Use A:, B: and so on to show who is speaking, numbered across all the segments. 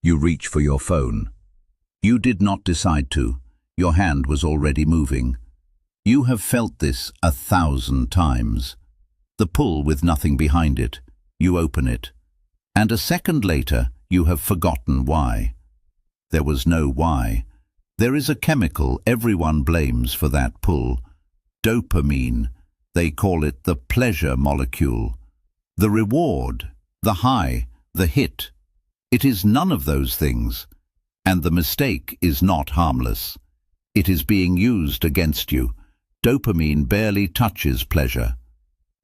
A: You reach for your phone. You did not decide to. Your hand was already moving. You have felt this 1,000 times. The pull with nothing behind it. You open it. And a second later, you have forgotten why. There was no why. There is a chemical everyone blames for that pull. Dopamine. They call it the pleasure molecule. The reward, the high, the hit. It is none of those things. And the mistake is not harmless. It is being used against you. Dopamine barely touches pleasure.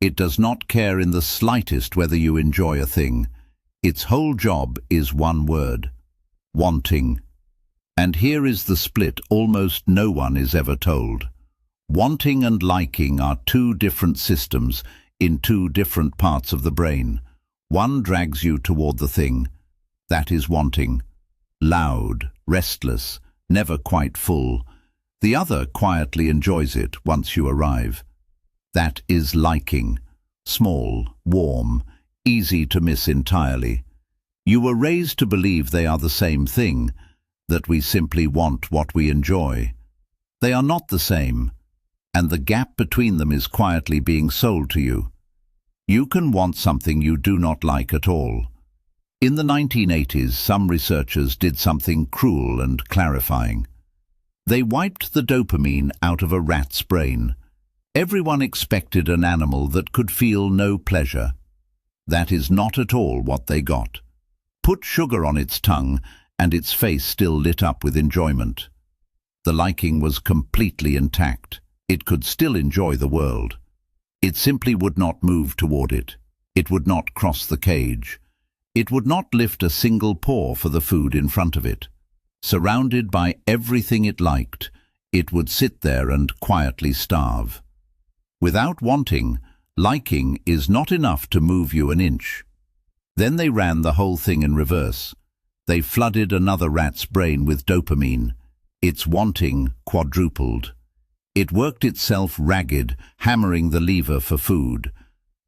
A: It does not care in the slightest whether you enjoy a thing. Its whole job is one word: wanting. And here is the split almost no one is ever told. Wanting and liking are two different systems in two different parts of the brain. One drags you toward the thing. That is wanting. Loud, restless, never quite full. The other quietly enjoys it once you arrive. That is liking. Small, warm, easy to miss entirely. You were raised to believe they are the same thing, that we simply want what we enjoy. They are not the same, and the gap between them is quietly being sold to you. You can want something you do not like at all. In the 1980s, some researchers did something cruel and clarifying. They wiped the dopamine out of a rat's brain. Everyone expected an animal that could feel no pleasure. That is not at all what they got. Put sugar on its tongue, and its face still lit up with enjoyment. The liking was completely intact. It could still enjoy the world. It simply would not move toward it. It would not cross the cage. It would not lift a single paw for the food in front of it. Surrounded by everything it liked, it would sit there and quietly starve. Without wanting, liking is not enough to move you an inch. Then they ran the whole thing in reverse. They flooded another rat's brain with dopamine. Its wanting quadrupled. It worked itself ragged, hammering the lever for food.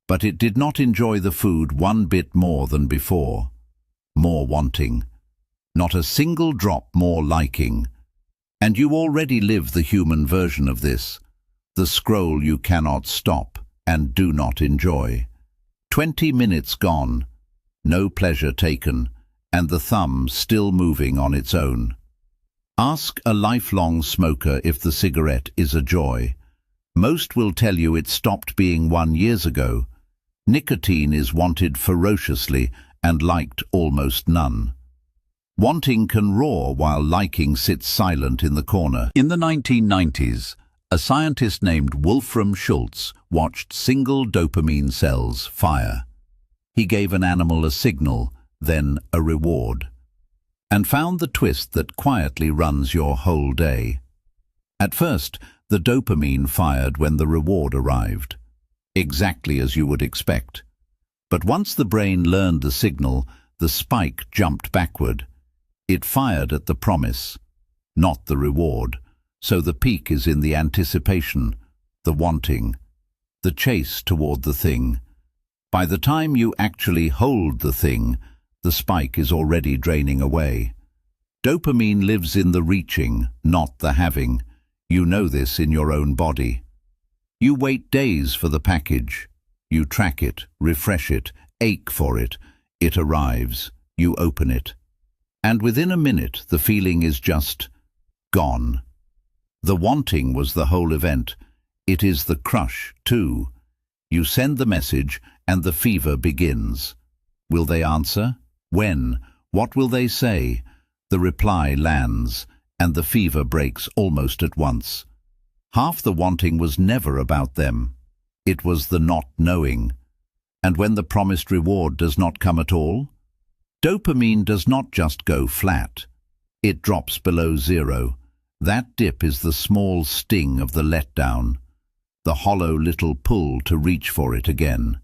A: But it did not enjoy the food one bit more than before. More wanting. Not a single drop more liking. And you already live the human version of this. The scroll you cannot stop and do not enjoy. 20 minutes gone. No pleasure taken. And the thumb still moving on its own. Ask a lifelong smoker if the cigarette is a joy. Most will tell you it stopped being one years ago. Nicotine is wanted ferociously and liked almost none. Wanting can roar while liking sits silent in the corner. In the 1990s, a scientist named Wolfram Schultz watched single dopamine cells fire. He gave an animal a signal, then a reward, and found the twist that quietly runs your whole day. At first, the dopamine fired when the reward arrived, exactly as you would expect. But once the brain learned the signal, the spike jumped backward. It fired at the promise, not the reward, so the peak is in the anticipation, the wanting, the chase toward the thing. By the time you actually hold the thing, the spike is already draining away. Dopamine lives in the reaching, not the having. You know this in your own body. You wait days for the package. You track it, refresh it, ache for it. It arrives. You open it. And within a minute, the feeling is just gone. The wanting was the whole event. It is the crush, too. You send the message, and the fever begins. Will they answer? When? What will they say? The reply lands, and the fever breaks almost at once. Half the wanting was never about them. It was the not knowing. And when the promised reward does not come at all, dopamine does not just go flat. It drops below zero. That dip is the small sting of the letdown, the hollow little pull to reach for it again.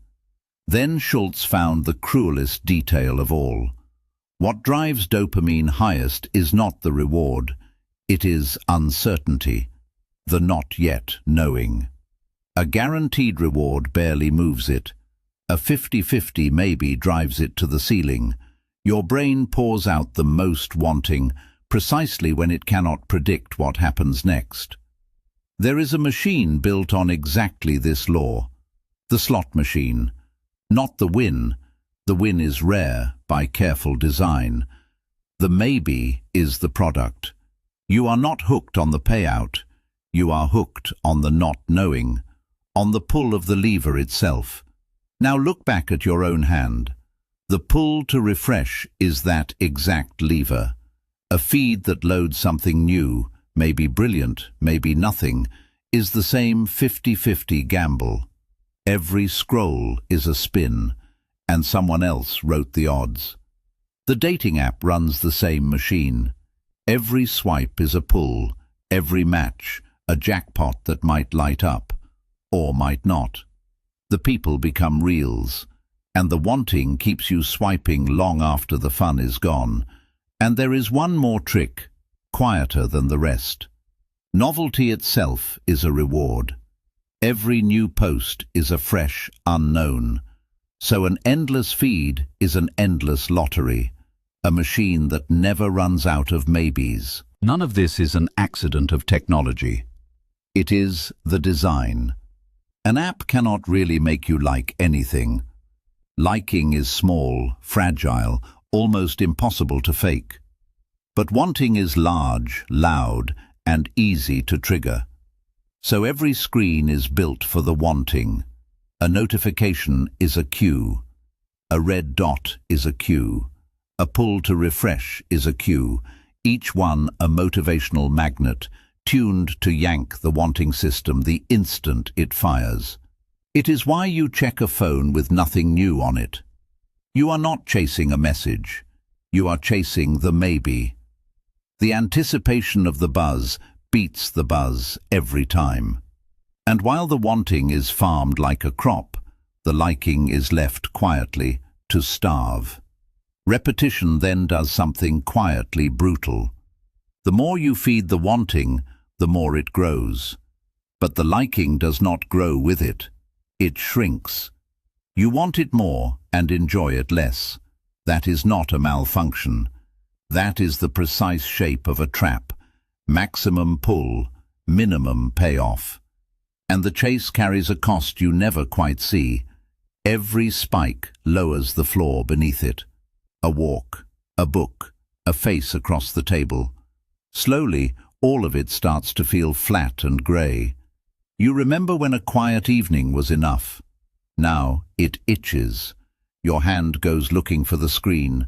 A: Then Schultz found the cruelest detail of all. What drives dopamine highest is not the reward. It is uncertainty, the not yet knowing. A guaranteed reward barely moves it. A 50-50 maybe drives it to the ceiling. Your brain pours out the most wanting precisely when it cannot predict what happens next. There is a machine built on exactly this law. The slot machine. Not the win. The win is rare by careful design. The maybe is the product. You are not hooked on the payout. You are hooked on the not knowing, on the pull of the lever itself. Now look back at your own hand. The pull to refresh is that exact lever. A feed that loads something new, maybe brilliant, maybe nothing, is the same 50-50 gamble. Every scroll is a spin, and someone else wrote the odds. The dating app runs the same machine. Every swipe is a pull, every match a jackpot that might light up, or might not. The people become reels, and the wanting keeps you swiping long after the fun is gone. And there is one more trick, quieter than the rest. Novelty itself is a reward. Every new post is a fresh unknown. So an endless feed is an endless lottery, a machine that never runs out of maybes. None of this is an accident of technology. It is the design. An app cannot really make you like anything. Liking is small, fragile, almost impossible to fake. But wanting is large, loud, and easy to trigger. So every screen is built for the wanting. A notification is a cue. A red dot is a cue. A pull to refresh is a cue. Each one a motivational magnet, tuned to yank the wanting system the instant it fires. It is why you check a phone with nothing new on it. You are not chasing a message. You are chasing the maybe. The anticipation of the buzz beats the buzz every time. And while the wanting is farmed like a crop, the liking is left quietly to starve. Repetition then does something quietly brutal. The more you feed the wanting, the more it grows. But the liking does not grow with it. It shrinks. You want it more and enjoy it less. That is not a malfunction. That is the precise shape of a trap. Maximum pull, minimum payoff. And the chase carries a cost you never quite see. Every spike lowers the floor beneath it. A walk, a book, a face across the table. Slowly, all of it starts to feel flat and grey. You remember when a quiet evening was enough. Now it itches. Your hand goes looking for the screen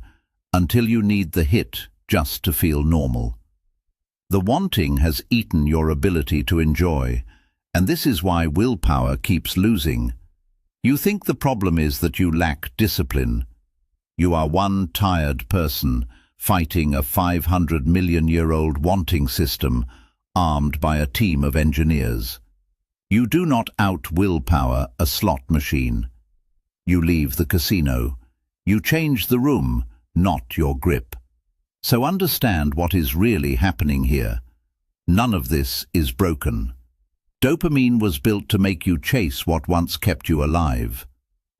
A: until you need the hit just to feel normal. The wanting has eaten your ability to enjoy, and this is why willpower keeps losing. You think the problem is that you lack discipline. You are one tired person fighting a 500-million-year-old wanting system armed by a team of engineers. You do not out-willpower a slot machine. You leave the casino. You change the room, not your grip. So understand what is really happening here. None of this is broken. Dopamine was built to make you chase what once kept you alive.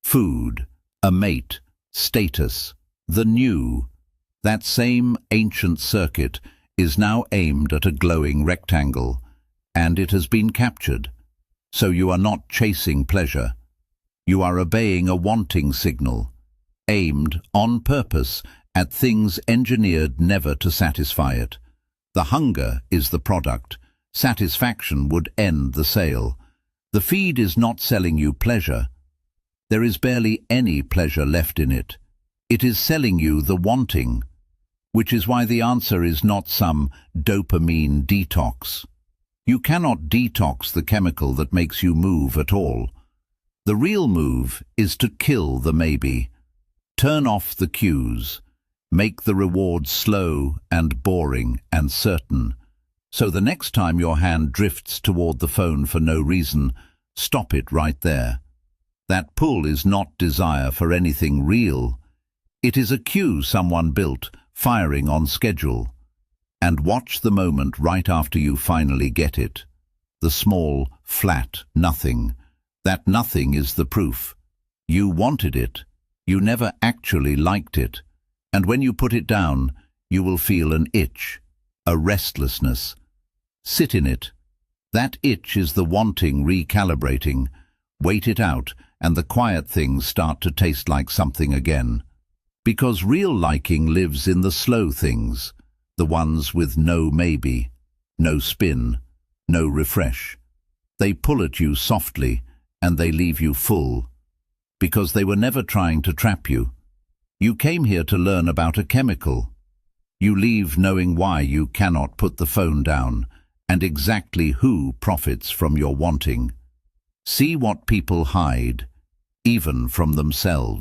A: Food, a mate, status, the new. That same ancient circuit is now aimed at a glowing rectangle, and it has been captured. So you are not chasing pleasure. You are obeying a wanting signal, aimed on purpose at things engineered never to satisfy it. The hunger is the product. Satisfaction would end the sale. The feed is not selling you pleasure. There is barely any pleasure left in it. It is selling you the wanting, which is why the answer is not some dopamine detox. You cannot detox the chemical that makes you move at all. The real move is to kill the maybe. Turn off the cues. Make the reward slow and boring and certain. So the next time your hand drifts toward the phone for no reason, stop it right there. That pull is not desire for anything real. It is a cue someone built, firing on schedule. And watch the moment right after you finally get it. The small, flat nothing. That nothing is the proof. You wanted it. You never actually liked it. And when you put it down, you will feel an itch, a restlessness. Sit in it. That itch is the wanting recalibrating. Wait it out, and the quiet things start to taste like something again. Because real liking lives in the slow things, the ones with no maybe, no spin, no refresh. They pull at you softly, and they leave you full. Because they were never trying to trap you. You came here to learn about a chemical. You leave knowing why you cannot put the phone down, and exactly who profits from your wanting. See what people hide, even from themselves.